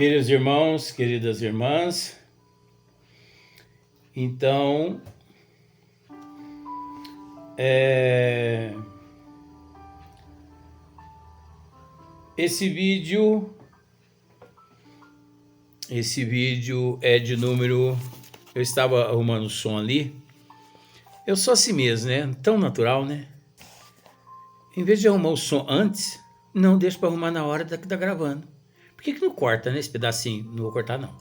Queridos irmãos, queridas irmãs, então, esse vídeo é de número... Eu estava arrumando o som ali. Eu sou assim mesmo, né? Tão natural, né? Em vez de arrumar o som antes, não, deixa para arrumar na hora que tá gravando. Por que não corta, né? Esse pedacinho, não vou cortar, não.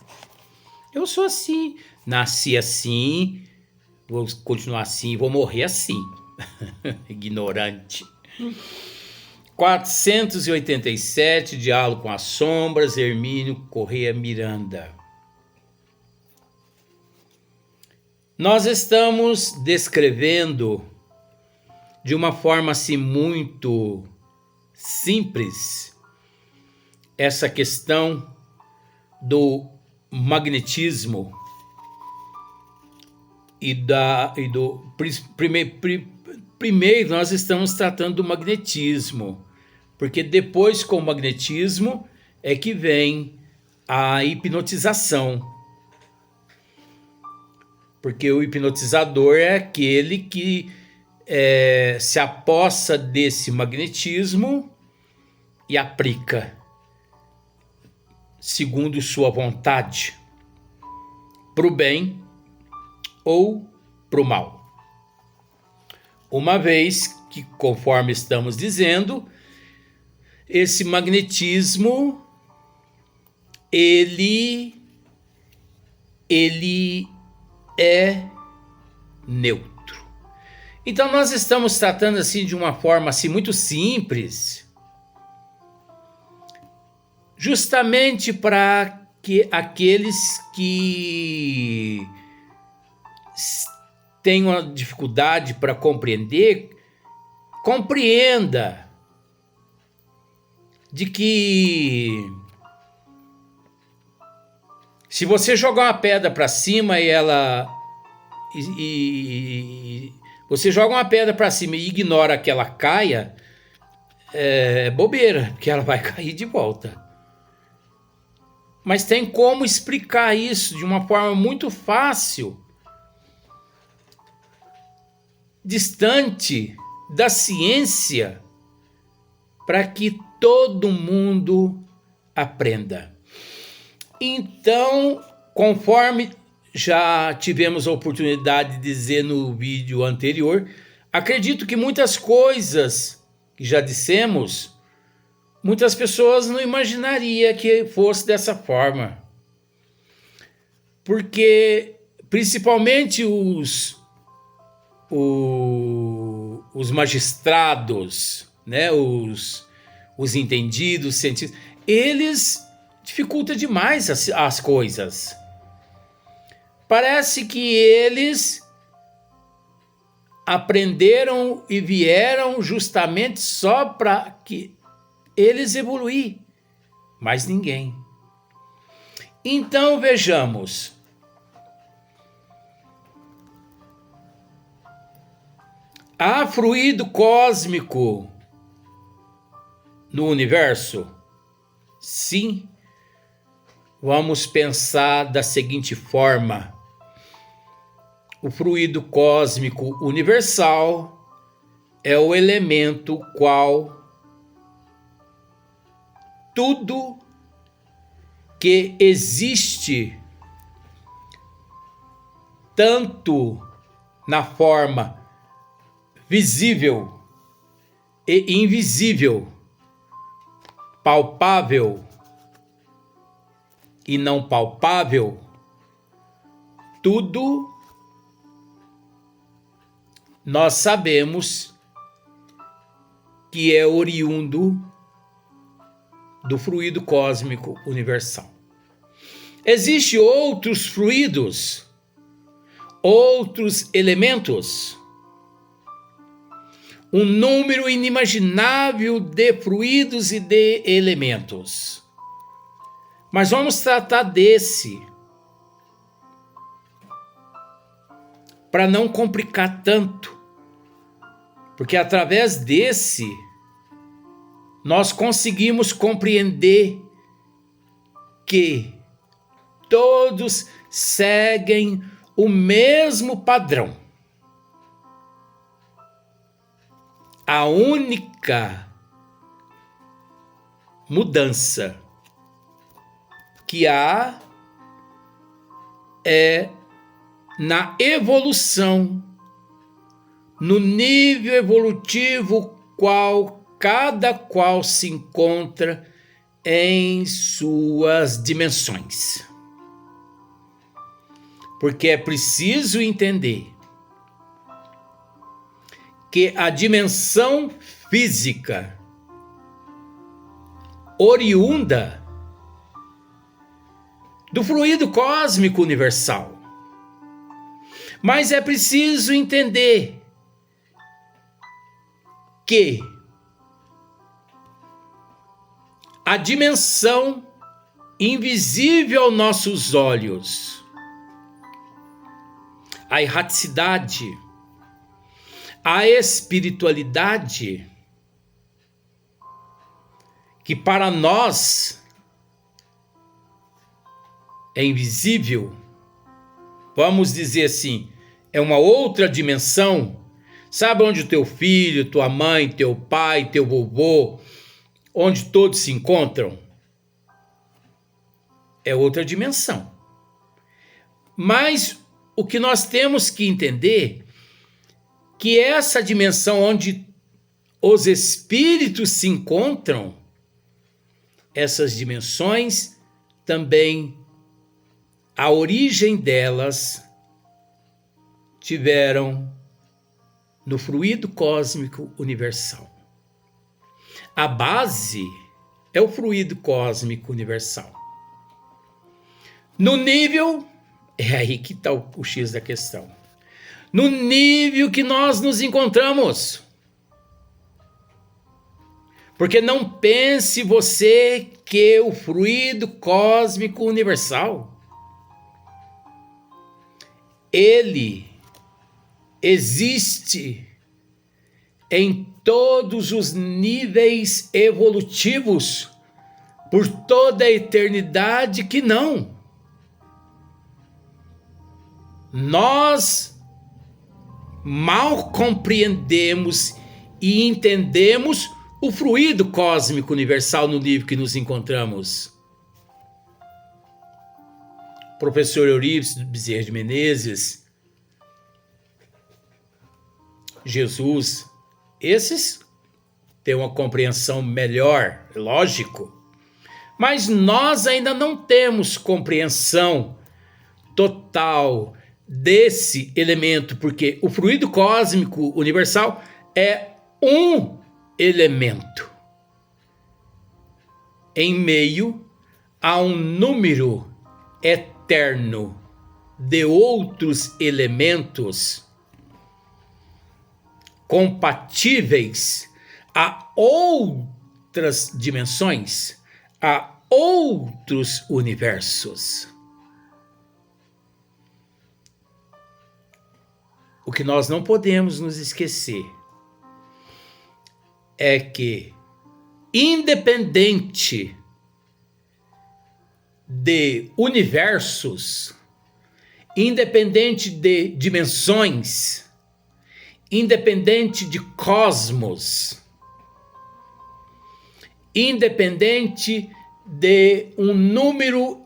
Eu sou assim, nasci assim, vou continuar assim, vou morrer assim. Ignorante. 487, Diálogo com as Sombras, Hermínio Corrêa Miranda. Nós estamos descrevendo de uma forma assim muito simples essa questão do magnetismo primeiro nós estamos tratando do magnetismo, porque depois com o magnetismo é que vem a hipnotização, porque o hipnotizador é aquele que se apossa desse magnetismo e aplica segundo sua vontade, para o bem ou para o mal. Uma vez que, conforme estamos dizendo, esse magnetismo ele é neutro. Então nós estamos tratando assim de uma forma assim muito simples, justamente para que aqueles que têm uma dificuldade para compreenda de que se você jogar uma pedra para cima você joga uma pedra para cima e ignora que ela caia, é bobeira, porque ela vai cair de volta. Mas tem como explicar isso de uma forma muito fácil, distante da ciência, para que todo mundo aprenda. Então, conforme já tivemos a oportunidade de dizer no vídeo anterior, acredito que muitas coisas que já dissemos, muitas pessoas não imaginariam que fosse dessa forma. Porque, principalmente os magistrados, né, os entendidos, cientistas, eles dificultam demais as coisas. Parece que eles aprenderam e vieram justamente só para que eles evoluir, mas ninguém. Então vejamos. Há fluido cósmico no universo? Sim. Vamos pensar da seguinte forma: o fluido cósmico universal é o elemento qual tudo que existe, tanto na forma visível e invisível, palpável e não palpável, tudo nós sabemos que é oriundo do fluido cósmico universal. Existem outros fluidos, outros elementos, um número inimaginável de fluidos e de elementos. Mas vamos tratar desse, para não complicar tanto, porque através desse nós conseguimos compreender que todos seguem o mesmo padrão. A única mudança que há é na evolução, no nível evolutivo qual cada qual se encontra em suas dimensões. Porque é preciso entender que a dimensão física oriunda do fluido cósmico universal. Mas é preciso entender que a dimensão invisível aos nossos olhos, a erraticidade, a espiritualidade, que para nós é invisível, vamos dizer assim, é uma outra dimensão. Sabe onde o teu filho, tua mãe, teu pai, teu vovô, onde todos se encontram? É outra dimensão. Mas o que nós temos que entender que essa dimensão onde os espíritos se encontram, essas dimensões também, a origem delas tiveram no fluido cósmico universal. A base é o fluido cósmico universal. No nível, é aí que está o X da questão. No nível que nós nos encontramos. Porque não pense você que o fluido cósmico universal, ele existe em todos os níveis evolutivos por toda a eternidade, que não. Nós mal compreendemos e entendemos o fluido cósmico universal no nível que nos encontramos. Professor Eurípides Bezerra de Menezes, Jesus, esses têm uma compreensão melhor, lógico, mas nós ainda não temos compreensão total desse elemento, porque o fluido cósmico universal é um elemento em meio a um número eterno de outros elementos compatíveis a outras dimensões, a outros universos. O que nós não podemos nos esquecer é que, independente de universos, independente de dimensões, independente de cosmos, independente de um número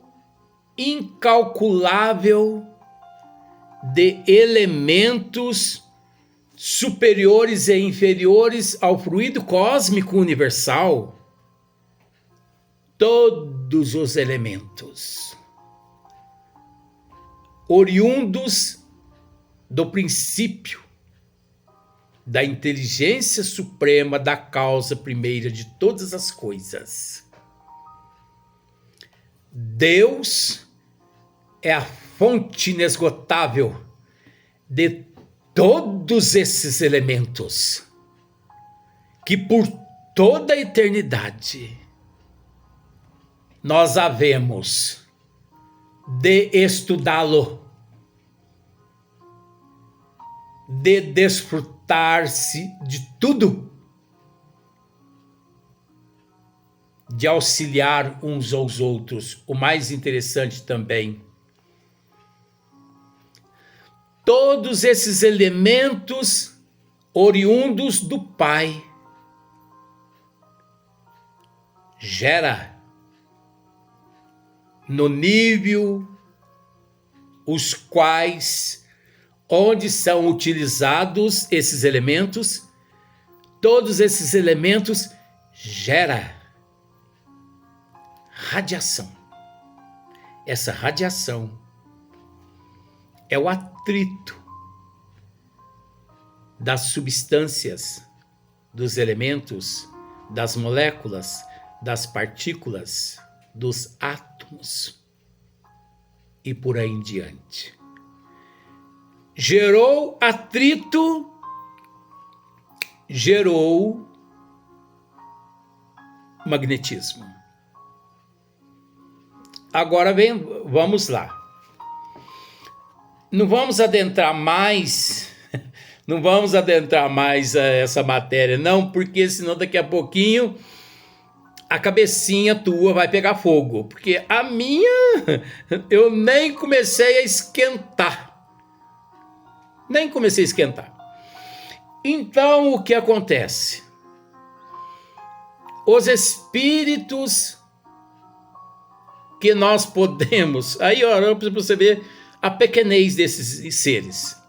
incalculável de elementos superiores e inferiores ao fluido cósmico universal, todos os elementos oriundos do princípio da inteligência suprema da causa primeira de todas as coisas. Deus é a fonte inesgotável de todos esses elementos, que por toda a eternidade nós havemos de estudá-lo, de desfrutar-se de tudo de auxiliar uns aos outros. O mais interessante também, todos esses elementos oriundos do Pai gera no nível os quais, onde são utilizados esses elementos, todos esses elementos gera radiação. Essa radiação é o atrito das substâncias, dos elementos, das moléculas, das partículas, dos átomos e por aí em diante. Gerou atrito, gerou magnetismo. Agora vamos lá. Não vamos adentrar mais essa matéria, não, porque senão daqui a pouquinho a cabecinha tua vai pegar fogo, porque a minha eu nem comecei a esquentar. Então, o que acontece? Os espíritos que nós podemos... Aí, ó, para você ver a pequenez desses seres.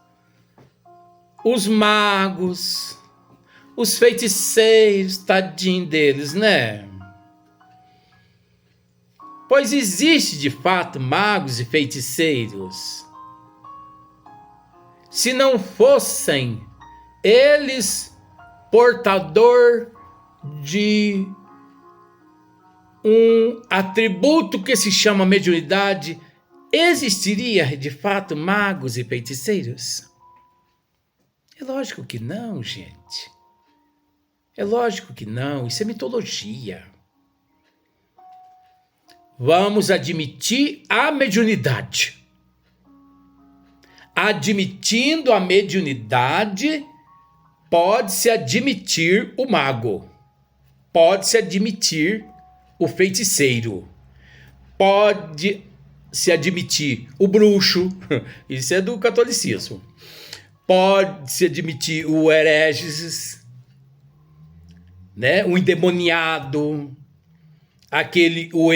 Os magos, os feiticeiros, tadinho deles, né? Pois existe, de fato, magos e feiticeiros. Se não fossem eles portador de um atributo que se chama mediunidade, existiria, de fato, magos e feiticeiros? É lógico que não, gente. É lógico que não. Isso é mitologia. Vamos admitir a mediunidade. Admitindo a mediunidade, pode-se admitir o mago. Pode-se admitir o feiticeiro. Pode-se admitir o bruxo. Isso é do catolicismo. Pode-se admitir o hereges, né? O endemoniado, o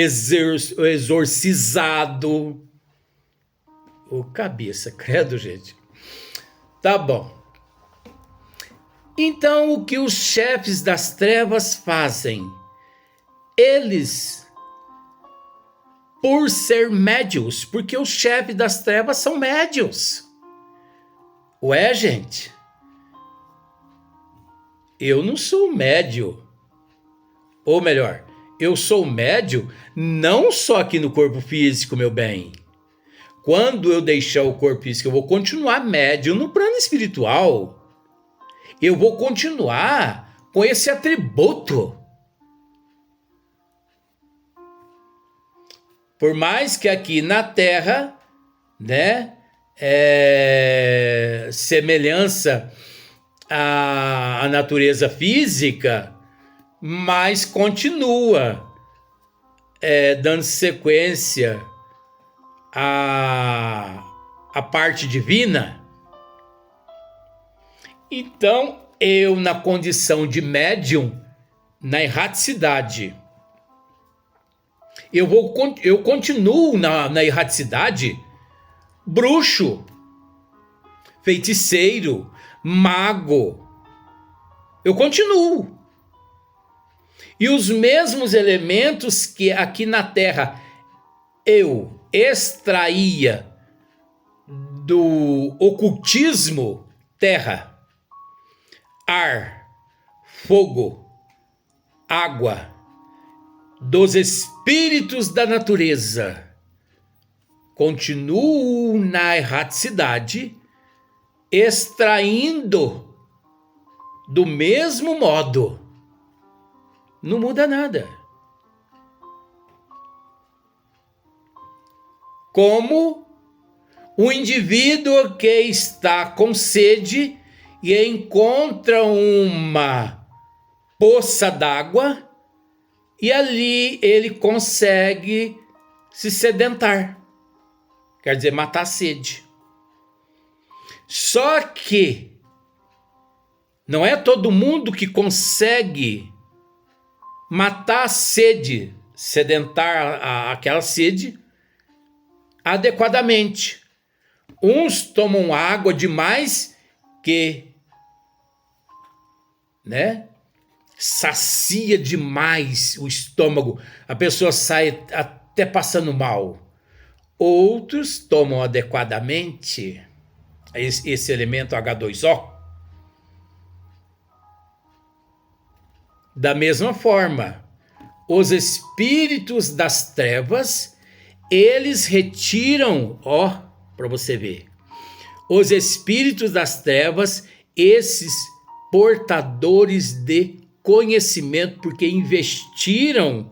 exorcizado. Ô, cabeça, credo, gente. Tá bom. Então, o que os chefes das trevas fazem? Eles, por ser médios, porque os chefes das trevas são médios. Ué, gente, eu não sou médio. Ou melhor, eu sou médio não só aqui no corpo físico, meu bem. Quando eu deixar o corpo físico, eu vou continuar médio no plano espiritual. Eu vou continuar com esse atributo. Por mais que aqui na Terra, né, semelhança à natureza física, mas continua dando sequência à parte divina. Então, eu, na condição de médium, na erraticidade, eu continuo na erraticidade, bruxo, feiticeiro, mago. Eu continuo. E os mesmos elementos que aqui na Terra eu extraía do ocultismo terra, ar, fogo, água, dos espíritos da natureza, continuo na erraticidade, extraindo do mesmo modo. Não muda nada. Como o indivíduo que está com sede e encontra uma poça d'água, e ali ele consegue se sedentar, quer dizer, matar a sede. Só que não é todo mundo que consegue matar a sede, sedentar aquela sede adequadamente. Uns tomam água demais que, sacia demais o estômago, a pessoa sai até passando mal. Outros tomam adequadamente esse elemento H2O. Da mesma forma, os espíritos das trevas, eles retiram, para você ver, os espíritos das trevas, esses portadores de conhecimento, porque investiram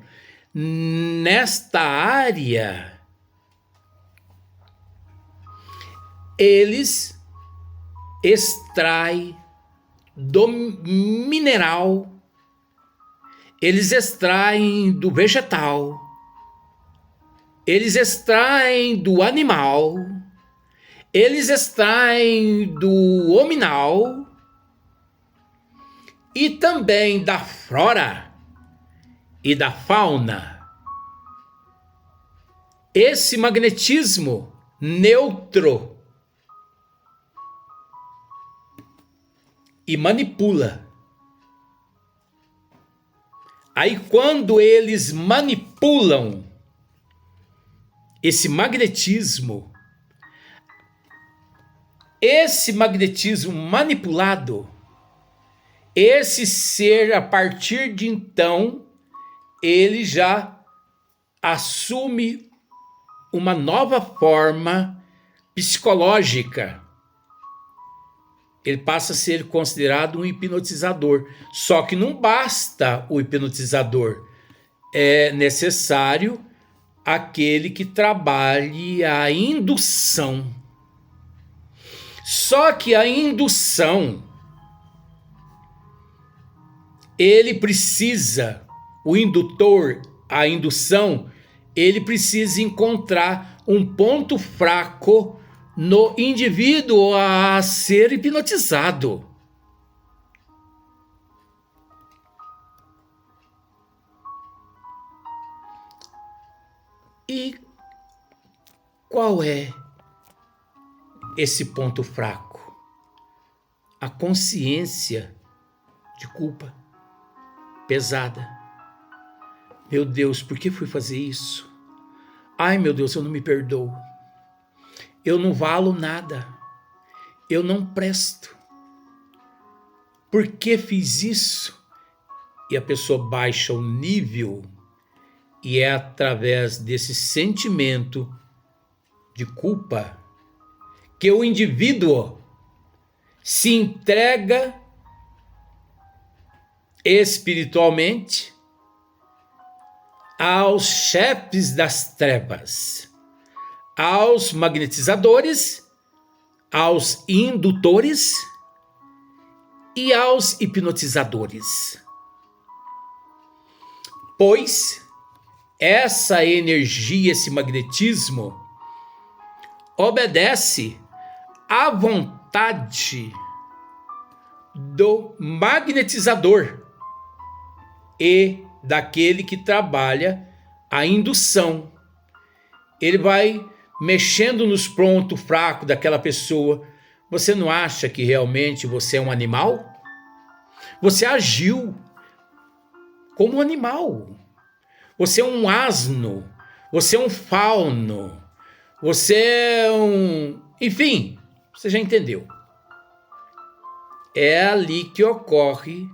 nesta área, eles extraem do mineral, eles extraem do vegetal, eles extraem do animal, eles extraem do hominal e também da flora e da fauna. Esse magnetismo neutro e manipula. Aí quando eles manipulam esse magnetismo manipulado, esse ser, a partir de então, ele já assume uma nova forma psicológica. Ele passa a ser considerado um hipnotizador. Só que não basta o hipnotizador. É necessário aquele que trabalhe a indução. Só que a indução, ele precisa, o indutor, a indução, ele precisa encontrar um ponto fraco no indivíduo a ser hipnotizado. E qual é esse ponto fraco? A consciência de culpa pesada. Meu Deus, por que fui fazer isso? Ai, meu Deus, eu não me perdoo. Eu não valo nada. Eu não presto. Por que fiz isso? E a pessoa baixa o nível, e é através desse sentimento de culpa que o indivíduo se entrega espiritualmente aos chefes das trevas, aos magnetizadores, aos indutores e aos hipnotizadores. Pois essa energia, esse magnetismo, obedece à vontade do magnetizador e daquele que trabalha a indução. Ele vai mexendo nos pontos fracos daquela pessoa. Você não acha que realmente você é um animal? Você agiu como um animal. Você é um asno. Você é um fauno. Você é um... Enfim, você já entendeu. É ali que ocorre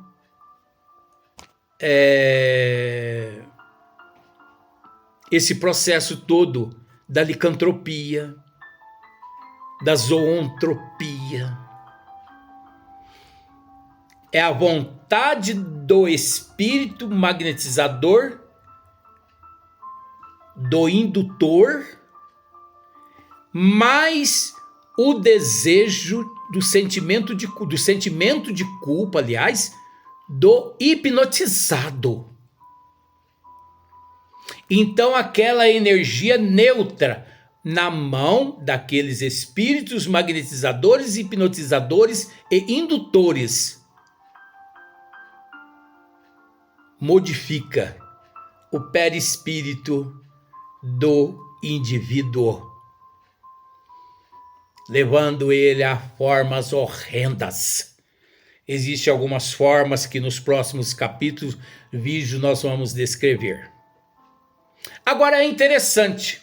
esse processo todo da licantropia, da zoantropia. É a vontade do espírito magnetizador, do indutor, mais o desejo do sentimento de culpa, aliás, do hipnotizado. Então aquela energia neutra na mão daqueles espíritos magnetizadores, hipnotizadores e indutores modifica o perispírito do indivíduo, levando ele a formas horrendas. Existem algumas formas que nos próximos capítulos, vídeos, nós vamos descrever. Agora é interessante,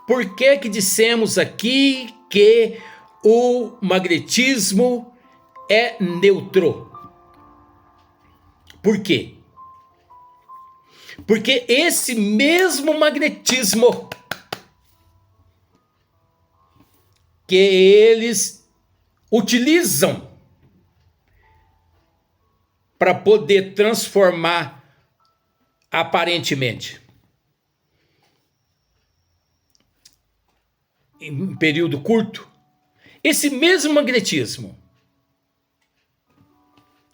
por que que dissemos aqui que o magnetismo é neutro? Por quê? Porque esse mesmo magnetismo que eles utilizam para poder transformar aparentemente em um período curto, esse mesmo magnetismo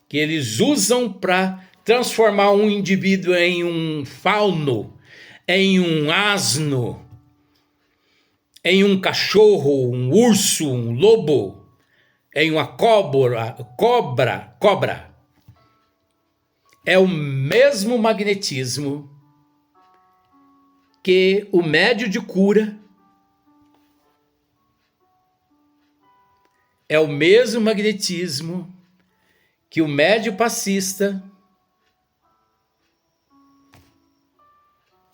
que eles usam para transformar um indivíduo em um fauno, em um asno, em um cachorro, um urso, um lobo, em uma cobra. É o mesmo magnetismo que o médium de cura, é o mesmo magnetismo que o médium passista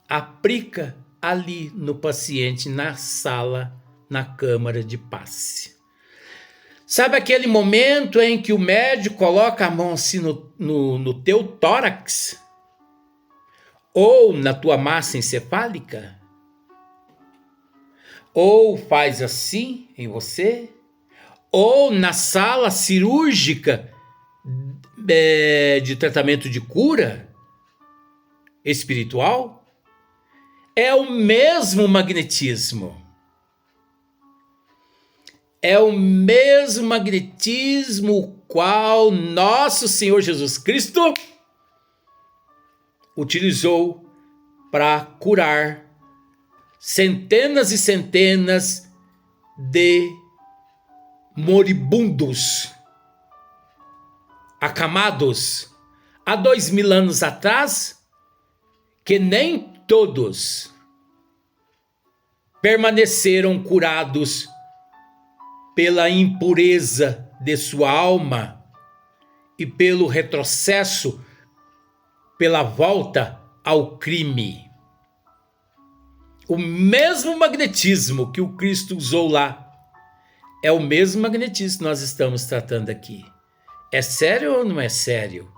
aplica ali no paciente, na sala, na câmara de passe. Sabe aquele momento em que o médico coloca a mão assim no teu tórax? Ou na tua massa encefálica? Ou faz assim em você? Ou na sala cirúrgica de tratamento de cura espiritual? É o mesmo magnetismo. É o mesmo magnetismo qual nosso Senhor Jesus Cristo utilizou para curar centenas e centenas de moribundos, acamados, há 2000 anos atrás, que nem todos permaneceram curados pela impureza de sua alma e pelo retrocesso, pela volta ao crime. O mesmo magnetismo que o Cristo usou lá é o mesmo magnetismo que nós estamos tratando aqui. É sério ou não é sério?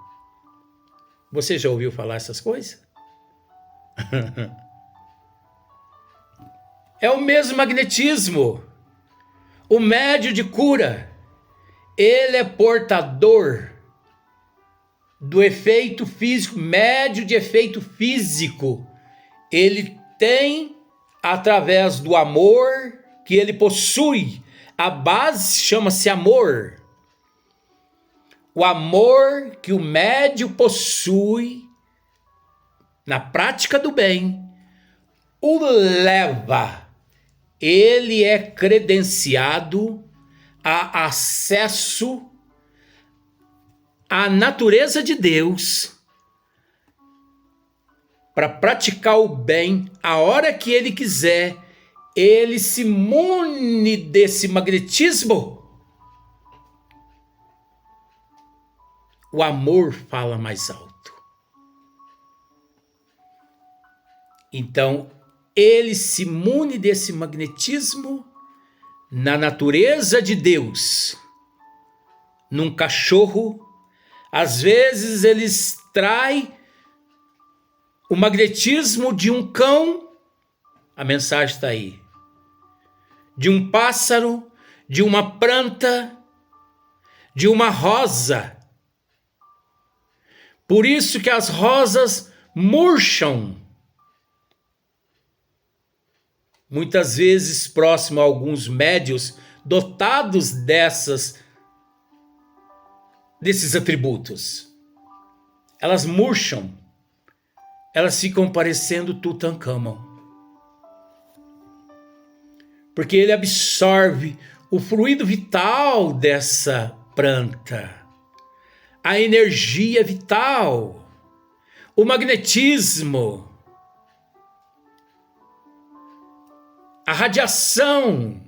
Você já ouviu falar essas coisas? É o mesmo magnetismo. O médium de cura, ele é portador do efeito físico, médium de efeito físico. Ele tem, através do amor que ele possui, a base chama-se amor. O amor que o médium possui na prática do bem o leva. Ele é credenciado a acesso à natureza de Deus para praticar o bem a hora que ele quiser. Ele se mune desse magnetismo. O amor fala mais alto. Então, ele se mune desse magnetismo na natureza de Deus. Num cachorro, às vezes ele extrai o magnetismo de um cão, a mensagem está aí, de um pássaro, de uma planta, de uma rosa. Por isso que as rosas murcham. Muitas vezes próximo a alguns médios dotados desses atributos. Elas murcham elas ficam parecendo Tutancâmon. Porque ele absorve o fluido vital dessa planta, a energia vital, o magnetismo, a radiação.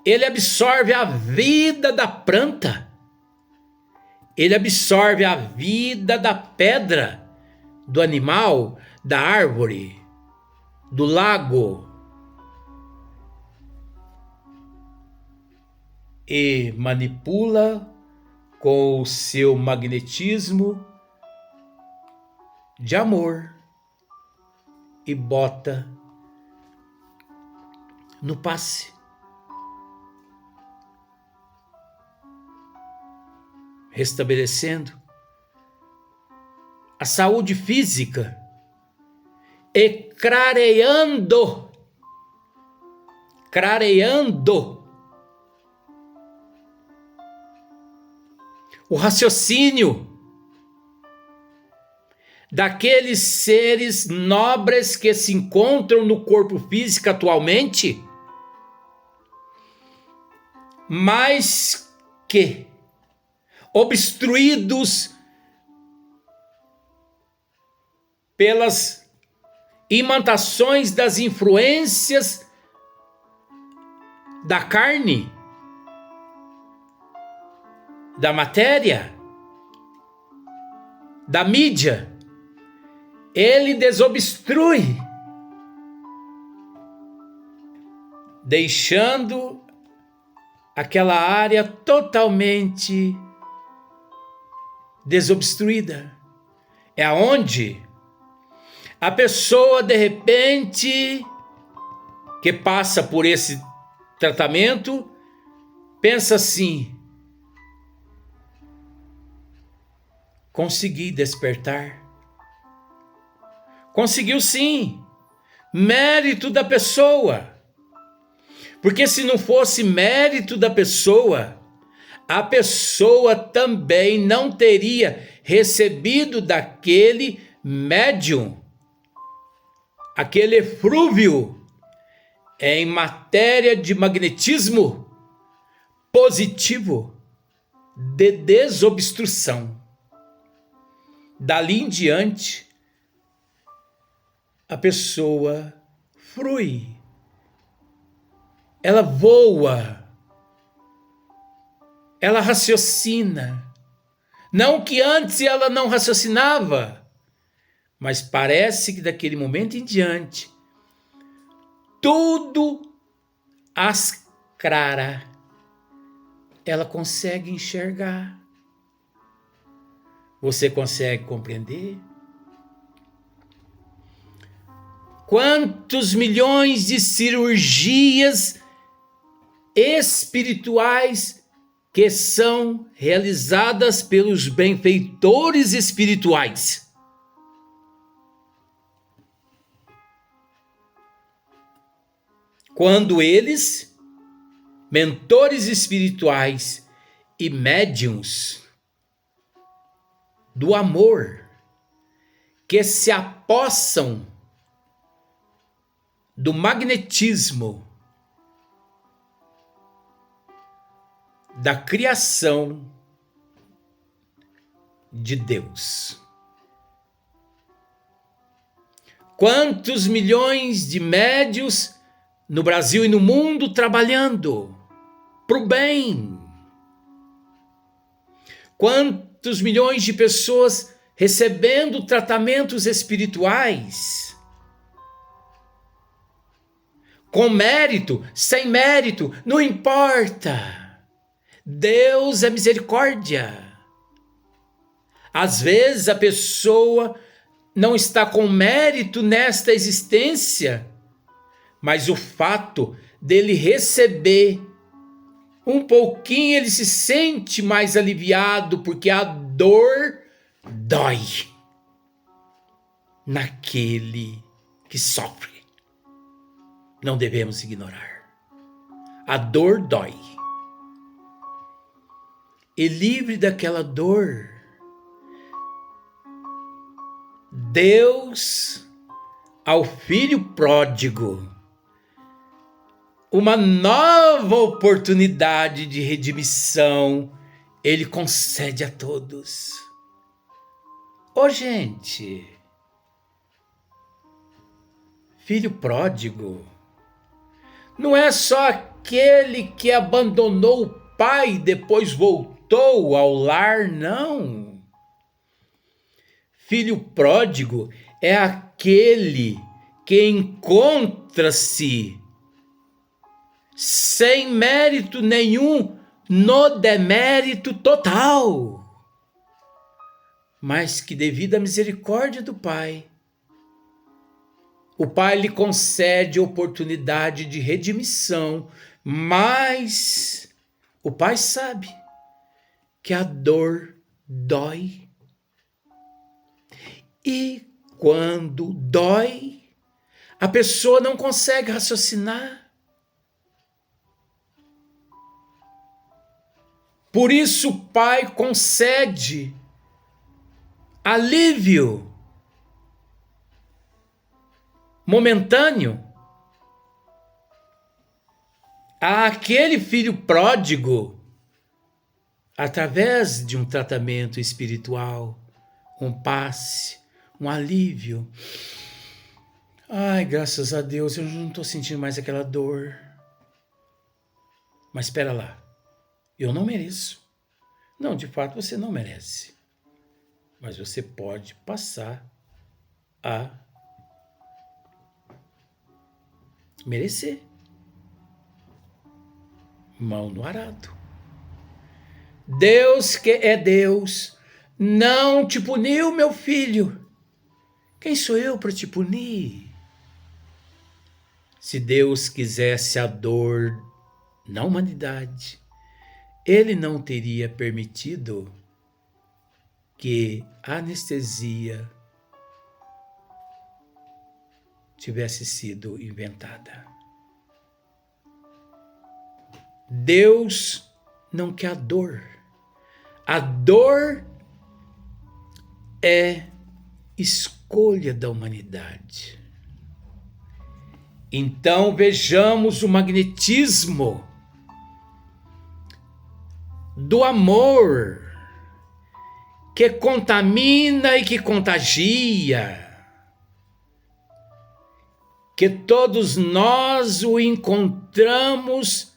Ele absorve a vida da planta, ele absorve a vida da pedra, do animal, da árvore, do lago, e manipula com o seu magnetismo de amor e bota no passe. Restabelecendo a saúde física e clareando o raciocínio daqueles seres nobres que se encontram no corpo físico atualmente, mas que, obstruídos pelas imantações das influências da carne, da matéria, da mídia, ele desobstrui, deixando aquela área totalmente desobstruída. É aonde a pessoa, de repente, que passa por esse tratamento, pensa assim: consegui despertar. Conseguiu sim, mérito da pessoa. Porque se não fosse mérito da pessoa, a pessoa também não teria recebido daquele médium, aquele eflúvio em matéria de magnetismo positivo de desobstrução. Dali em diante, a pessoa flui, ela voa, ela raciocina. Não que antes ela não raciocinava, mas parece que daquele momento em diante, tudo às claras, ela consegue enxergar. Você consegue compreender? Quantos milhões de cirurgias espirituais que são realizadas pelos benfeitores espirituais? Quando eles, mentores espirituais e médiuns do amor, que se apossam do magnetismo da criação de Deus. Quantos milhões de médiuns no Brasil e no mundo trabalhando para o bem? Quantos milhões de pessoas recebendo tratamentos espirituais? Com mérito, sem mérito, não importa. Deus é misericórdia. Às vezes a pessoa não está com mérito nesta existência, mas o fato dele receber um pouquinho, ele se sente mais aliviado, porque a dor dói naquele que sofre. Não devemos ignorar. A dor dói. E livre daquela dor, Deus, ao filho pródigo, uma nova oportunidade de redimissão, ele concede a todos. Ô, gente, filho pródigo não é só aquele que abandonou o pai e depois voltou ao lar, não. Filho pródigo é aquele que encontra-se sem mérito nenhum no demérito total, mas que devido à misericórdia do Pai, o Pai lhe concede oportunidade de redimissão, mas o Pai sabe que a dor dói. E quando dói, a pessoa não consegue raciocinar. Por isso o Pai concede alívio momentâneo àquele filho pródigo através de um tratamento espiritual, um passe, um alívio. Ai, graças a Deus, eu não estou sentindo mais aquela dor. Mas espera lá, eu não mereço. Não, de fato você não merece. Mas você pode passar a merecer. Mão no arado. Deus que é Deus não te puniu, meu filho. Quem sou eu para te punir? Se Deus quisesse a dor na humanidade, Ele não teria permitido que a anestesia tivesse sido inventada. Deus não quer a dor. A dor é escolha da humanidade. Então vejamos o magnetismo do amor que contamina e que contagia, que todos nós o encontramos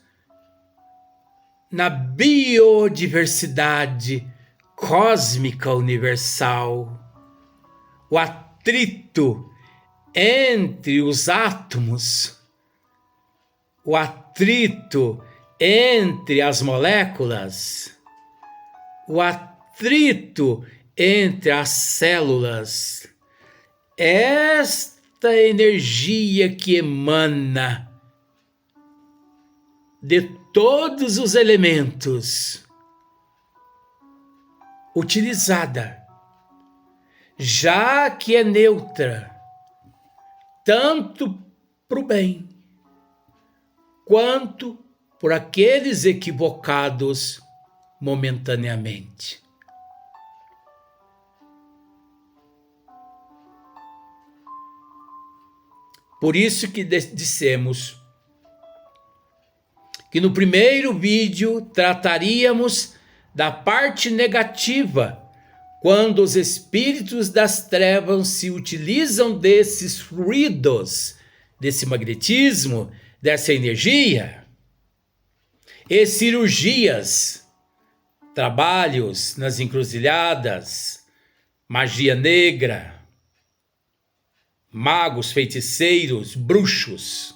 na biodiversidade cósmica universal, o atrito entre os átomos, o atrito entre as moléculas, o atrito entre as células, esta energia que emana de todos os elementos, utilizada, já que é neutra, tanto para o bem, quanto por aqueles equivocados momentaneamente. Por isso que dissemos que no primeiro vídeo trataríamos da parte negativa, quando os espíritos das trevas se utilizam desses fluidos, desse magnetismo, dessa energia, e cirurgias, trabalhos nas encruzilhadas, magia negra, magos, feiticeiros, bruxos.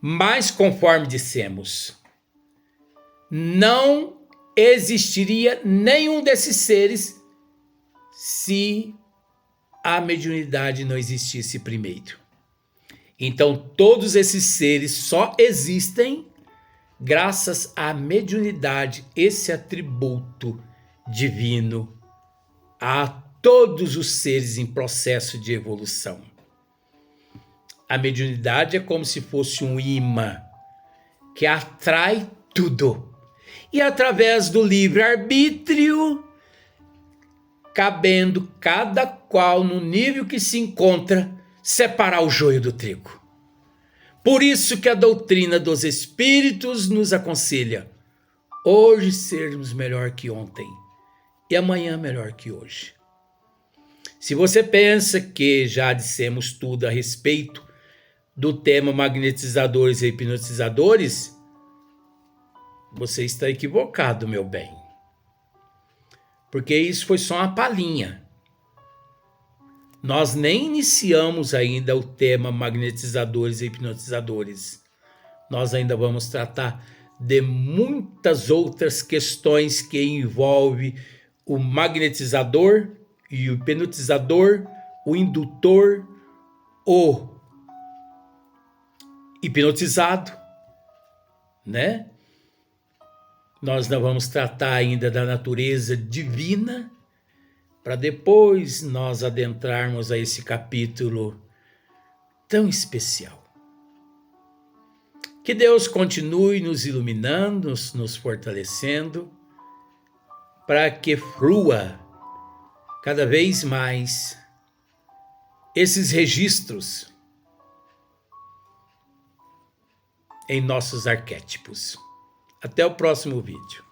Mas, conforme dissemos, não existiria nenhum desses seres se a mediunidade não existisse primeiro. Então, todos esses seres só existem graças à mediunidade, esse atributo divino a todos os seres em processo de evolução. A mediunidade é como se fosse um imã que atrai tudo. E através do livre-arbítrio, cabendo cada qual no nível que se encontra, separar o joio do trigo. Por isso que a doutrina dos Espíritos nos aconselha hoje sermos melhor que ontem e amanhã melhor que hoje. Se você pensa que já dissemos tudo a respeito do tema magnetizadores e hipnotizadores, você está equivocado, meu bem. Porque isso foi só uma palhinha. Nós nem iniciamos ainda o tema magnetizadores e hipnotizadores. Nós ainda vamos tratar de muitas outras questões que envolvem o magnetizador e o hipnotizador, o indutor, o hipnotizado, né? Nós não vamos tratar ainda da natureza divina, para depois nós adentrarmos a esse capítulo tão especial. Que Deus continue nos iluminando, nos fortalecendo, para que flua cada vez mais esses registros em nossos arquétipos. Até o próximo vídeo.